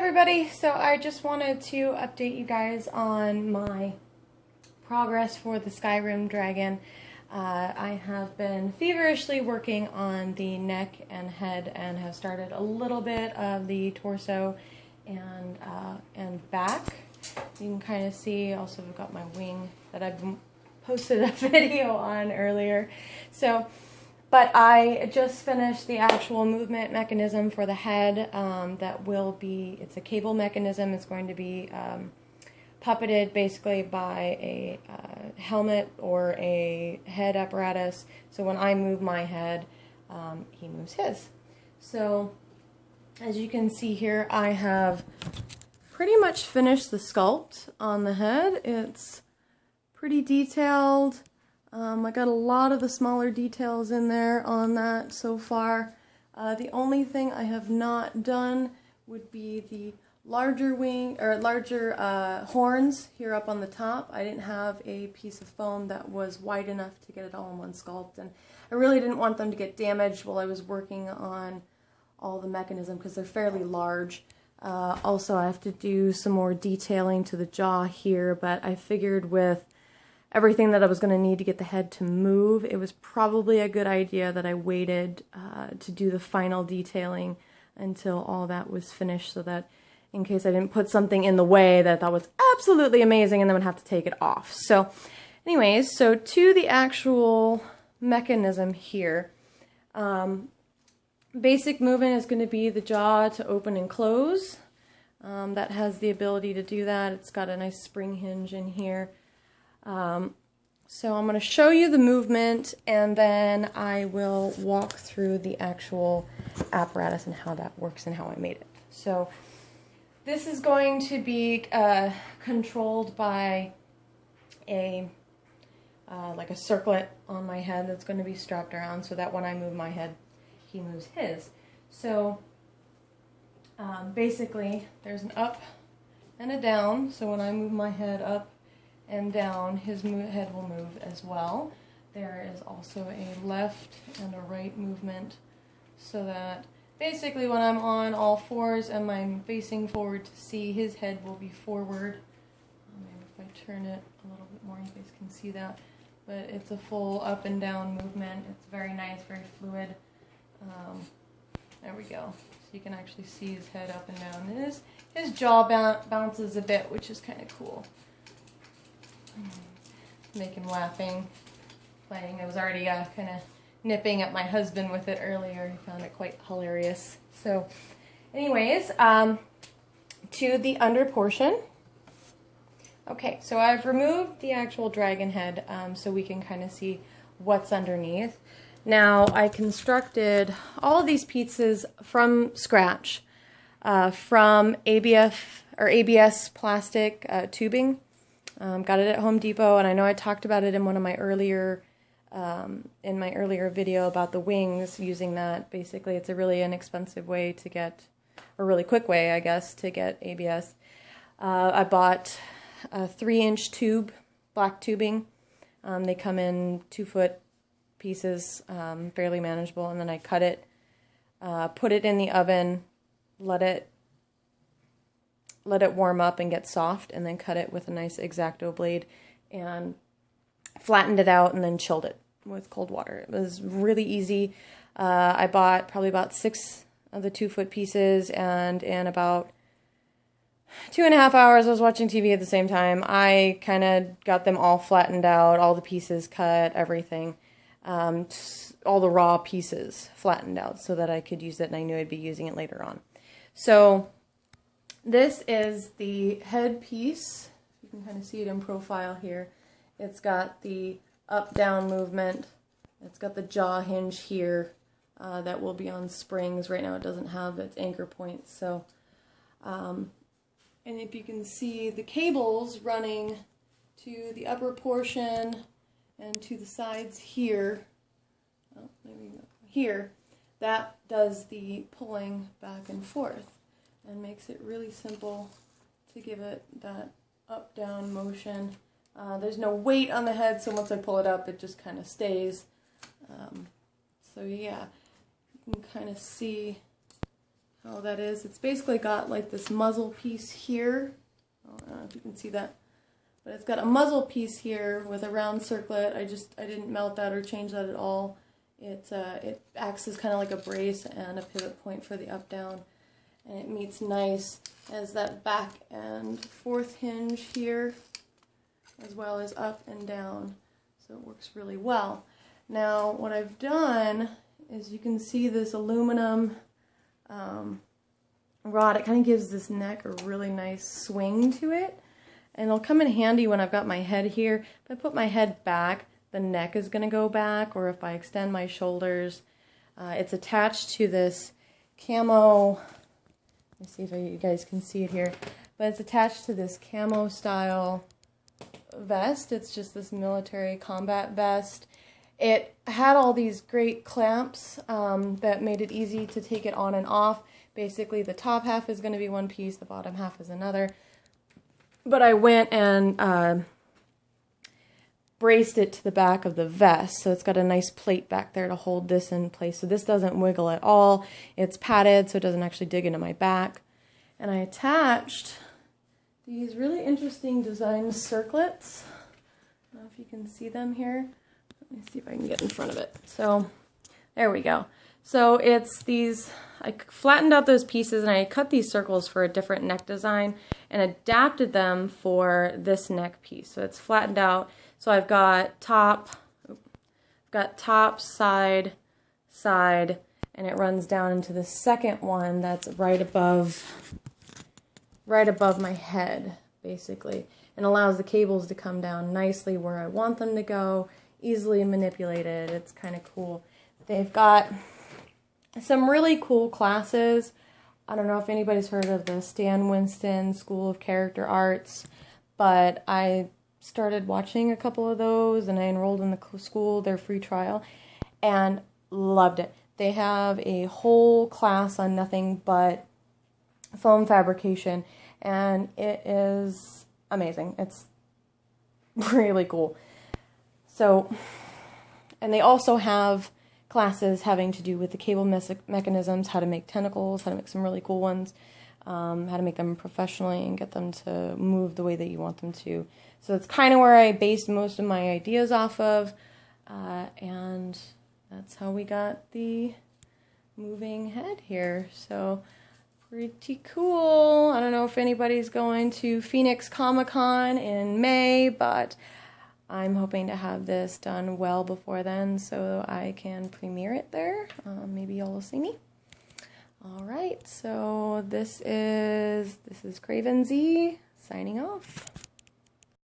everybody, so I just wanted to update you guys on my progress for the Skyrim Dragon. I have been feverishly working on the neck and head and have started a little bit of the torso and back. You can kind of see, also I've got my wing that I've posted a video on earlier. But I just finished the actual movement mechanism for the head. That will be, it's a cable mechanism. It's going to be puppeted basically by a helmet or a head apparatus. So when I move my head, he moves his. So as you can see here, I have pretty much finished the sculpt on the head. It's pretty detailed. I got a lot of the smaller details in there on that so far. The only thing I have not done would be the larger wing or larger horns here up on the top. I didn't have a piece of foam that was wide enough to get it all in one sculpt, and I really didn't want them to get damaged while I was working on all the mechanism because they're fairly large. Also, I have to do some more detailing to the jaw here, but I figured with everything that I was going to need to get the head to move, it was probably a good idea that I waited to do the final detailing until all that was finished, so that in case I didn't put something in the way that I thought was absolutely amazing and then would have to take it off. So anyways, so to the actual mechanism here, basic movement is going to be the jaw to open and close. That has the ability to do that. It's got a nice spring hinge in here. So I'm going to show you the movement, and then I will walk through the actual apparatus and how that works and how I made it. So this is going to be controlled by a like a circlet on my head that's going to be strapped around so that when I move my head, he moves his. So basically there's an up and a down, so when I move my head up and down, his head will move as well. There is also a left and a right movement, so that basically when I'm on all fours and I'm facing forward to see, his head will be forward. Maybe if I turn it a little bit more, you guys can see that. But it's a full up and down movement. It's very nice, very fluid. There we go. So you can actually see his head up and down. And his jaw bounces a bit, which is kind of cool. Make him laughing, playing. I was already kind of nipping at my husband with it earlier. He found it quite hilarious. So anyways, to the under portion. Okay, so I've removed the actual dragon head so we can kind of see what's underneath. Now I constructed all of these pieces from scratch from ABS plastic tubing. Got it at Home Depot, and I know I talked about it in one of my earlier video about the wings, using that. Basically, it's a really inexpensive way to get, or really quick way, I guess, to get ABS. I bought a 3-inch tube, black tubing. They come in 2-foot pieces, fairly manageable, and then I cut it, put it in the oven, let it warm up and get soft, and then cut it with a nice X-Acto blade and flattened it out and then chilled it with cold water. It was really easy. I bought probably about 6 of the 2-foot pieces, and in about 2.5 hours I was watching TV at the same time. I kind of got them all flattened out, all the pieces cut, everything. All the raw pieces flattened out so that I could use it and I knew I'd be using it later on. So this is the head piece. You can kind of see it in profile here. It's got the up-down movement. It's got the jaw hinge here that will be on springs. Right now it doesn't have its anchor points. So, and if you can see the cables running to the upper portion and to the sides here, oh, maybe here, that does the pulling back and forth and makes it really simple to give it that up-down motion. There's no weight on the head, so once I pull it up, it just kind of stays. So yeah, you can kind of see how that is. It's basically got like this muzzle piece here. I don't know if you can see that. But it's got a muzzle piece here with a round circlet. I didn't melt that or change that at all. It acts as kind of like a brace and a pivot point for the up-down. And it meets nice as that back and forth hinge here, as well as up and down. So it works really well. Now what I've done is you can see this aluminum rod. It kind of gives this neck a really nice swing to it. And it'll come in handy when I've got my head here. If I put my head back, the neck is going to go back, or if I extend my shoulders. It's attached to this camo, let me see if you guys can see it here, but it's attached to this camo style vest. It's just this military combat vest. It had all these great clamps that made it easy to take it on and off. Basically the top half is going to be one piece, the bottom half is another. But I went and braced it to the back of the vest, so it's got a nice plate back there to hold this in place. So this doesn't wiggle at all. It's padded, so it doesn't actually dig into my back. And I attached these really interesting design circlets. I don't know if you can see them here. Let me see if I can get in front of it. So there we go. So it's these, I flattened out those pieces and I cut these circles for a different neck design and adapted them for this neck piece. So it's flattened out. So I've got top, side, side, and it runs down into the second one that's right above my head, basically, and allows the cables to come down nicely where I want them to go, easily manipulated. It's kind of cool. They've got some really cool classes. I don't know if anybody's heard of the Stan Winston School of Character Arts, but I started watching a couple of those and I enrolled in the school, their free trial, and loved it. They have a whole class on nothing but foam fabrication, and it is amazing. It's really cool. So, and they also have classes having to do with the cable mechanisms, how to make tentacles, how to make some really cool ones, how to make them professionally and get them to move the way that you want them to. So it's kind of where I based most of my ideas off of, and that's how we got the moving head here. So pretty cool. I don't know if anybody's going to Phoenix Comic-Con in May, but I'm hoping to have this done well before then so I can premiere it there. Maybe y'all will see me. Alright, so this is Craven Z signing off.